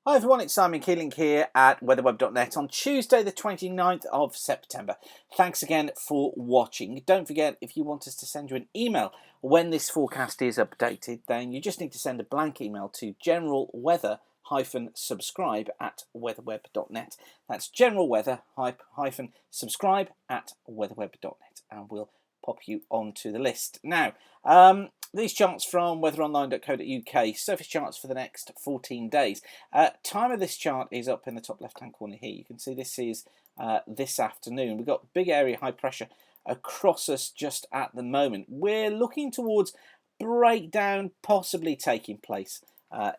Hi everyone, it's Simon Keeling here at weatherweb.net on Tuesday the 29th of September. Thanks again for watching. Don't forget, if you want us to send you an email when this forecast is updated, then you just need to send a blank email to generalweather-subscribe at weatherweb.net. That's generalweather-subscribe at weatherweb.net, and we'll pop you onto the list. Now, these charts from weatheronline.co.uk, surface charts for the next 14 days. Time of this chart is up in the top left hand corner here. You can see this is this afternoon. We've got big area high pressure across us just at the moment. We're looking towards breakdown possibly taking place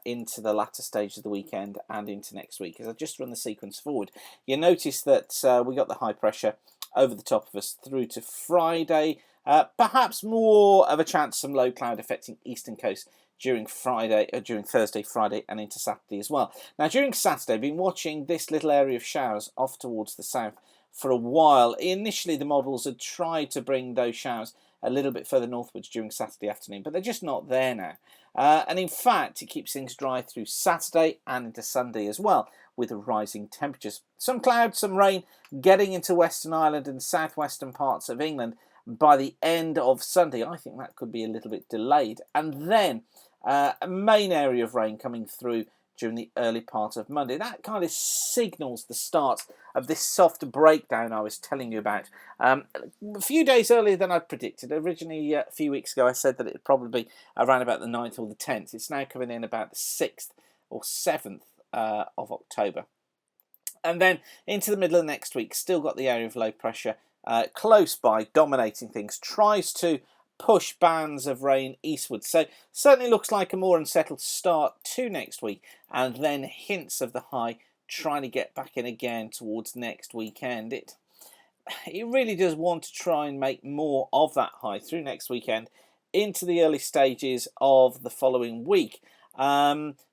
into the latter stage of the weekend and into next week. As I just run the sequence forward, you notice that we got the high pressure over the top of us through to Friday. Perhaps more of a chance of some low cloud affecting eastern coast during Thursday, Friday, and into Saturday as well. Now, during Saturday, I've been watching this little area of showers off towards the south for a while. Initially, the models had tried to bring those showers a little bit further northwards during Saturday afternoon, but they're just not there now. And in fact, it keeps things dry through Saturday and into Sunday as well, with rising temperatures. Some clouds, some rain getting into Western Ireland and southwestern parts of England by the end of Sunday. I think that could be a little bit delayed. And then a main area of rain coming through during the early part of Monday. That kind of signals the start of this soft breakdown I was telling you about. A few days earlier than I'd predicted. Originally, a few weeks ago, I said that it would probably be around about the 9th or the 10th. It's now coming in about the 6th or 7th of October. And then into the middle of next week, still got the area of low pressure close by, dominating things, tries to push bands of rain eastwards. So certainly looks like a more unsettled start to next week, and then hints of the high trying to get back in again towards next weekend. It really does want to try and make more of that high through next weekend into the early stages of the following week.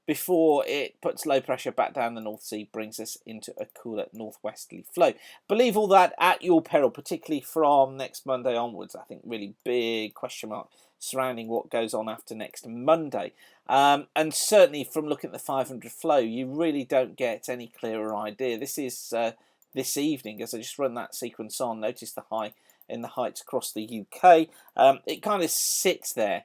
Before it puts low pressure back down the North Sea, brings us into a cooler northwesterly flow. Believe all that at your peril, particularly from next Monday onwards. I think really big question mark surrounding what goes on after next Monday. And certainly from looking at the 500 flow, you really don't get any clearer idea. This is this evening, as I just run that sequence on, notice the high in the heights across the UK. It kind of sits there.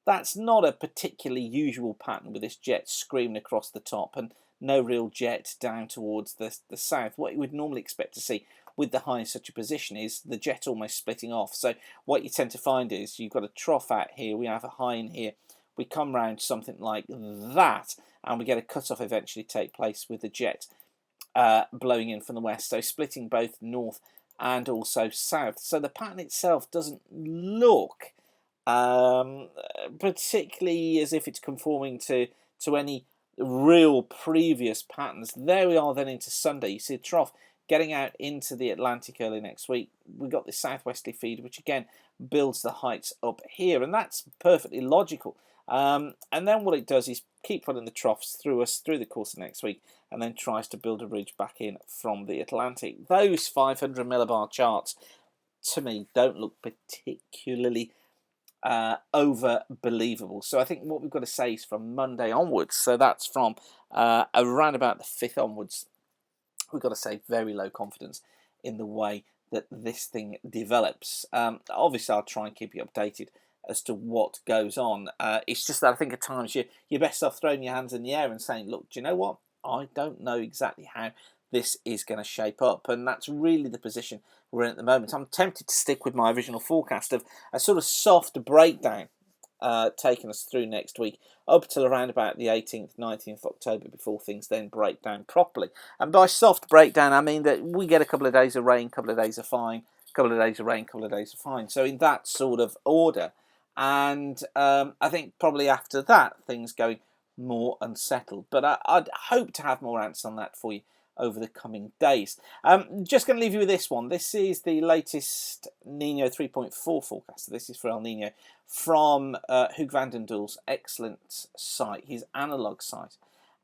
That's not a particularly usual pattern with this jet screaming across the top and no real jet down towards the south. What you would normally expect to see with the high in such a position is the jet almost splitting off. So what you tend to find is you've got a trough out here, we have a high in here, we come round something like that, and we get a cut-off eventually take place with the jet blowing in from the west, so splitting both north and also south. So the pattern itself doesn't look particularly as if it's conforming to any real previous patterns. There we are then into Sunday. You see a trough getting out into the Atlantic early next week. We've got this southwesterly feed, which again builds the heights up here, and that's perfectly logical. And then what it does is keep putting the troughs through us through the course of next week, and then tries to build a ridge back in from the Atlantic. Those 500 millibar charts, to me, don't look particularly over believable. So I think what we've got to say is from Monday onwards, so that's from around about the 5th onwards, we've got to say very low confidence in the way that this thing develops. Obviously I'll try and keep you updated as to what goes on. It's just that I think at times you're best off throwing your hands in the air and saying, look, do you know what, I don't know exactly how this is going to shape up, and that's really the position we're in at the moment. I'm tempted to stick with my original forecast of a sort of soft breakdown taking us through next week up till around about the 18th, 19th of October before things then break down properly. And by soft breakdown, I mean that we get a couple of days of rain, a couple of days of fine, a couple of days of rain, a couple of days of fine. So in that sort of order. And I think probably after that, things going more unsettled. But I'd hope to have more answers on that for you over the coming days. Just going to leave you with this one. This is the latest Nino 3.4 forecast. This is for El Nino from Hugo van den Doel's excellent site, his analog site.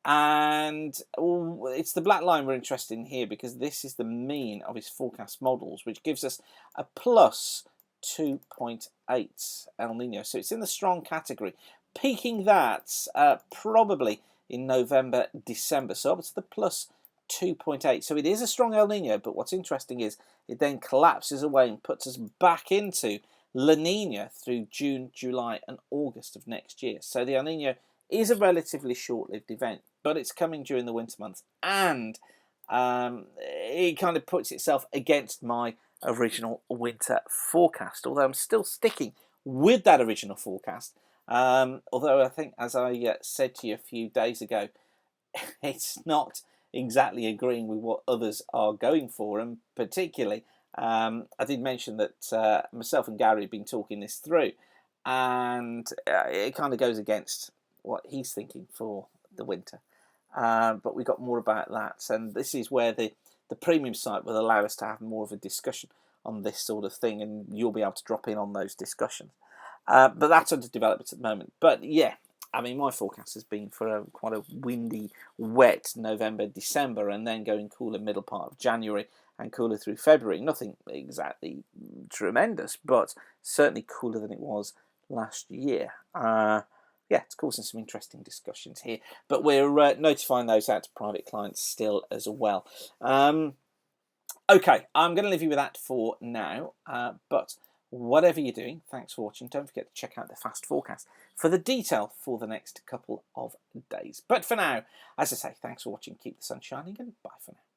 And it's the black line we're interested in here because this is the mean of his forecast models, which gives us a plus 2.8 El Nino. So it's in the strong category. peaking that probably in November, December, so up to the plus 2.8. So it is a strong El Nino, but what's interesting is it then collapses away and puts us back into La Nina through June, July and August of next year. So the El Nino is a relatively short-lived event, but it's coming during the winter months, and it kind of puts itself against my original winter forecast, although I'm still sticking with that original forecast. Although I think, as I said to you a few days ago, it's not exactly agreeing with what others are going for, and particularly I did mention that myself and Gary have been talking this through, and it kind of goes against what he's thinking for the winter. But we got more about that, and this is where the premium site will allow us to have more of a discussion on this sort of thing, and you'll be able to drop in on those discussions. But that's under development at the moment. But yeah, I mean, my forecast has been for quite a windy, wet November, December, and then going cooler middle part of January and cooler through February. Nothing exactly tremendous, but certainly cooler than it was last year. Yeah, it's causing some interesting discussions here, but we're notifying those out to private clients still as well. Okay, I'm going to leave you with that for now, but whatever you're doing, thanks for watching. Don't forget to check out the fast forecast for the detail for the next couple of days. But for now, as I say, thanks for watching. Keep the sun shining, and bye for now.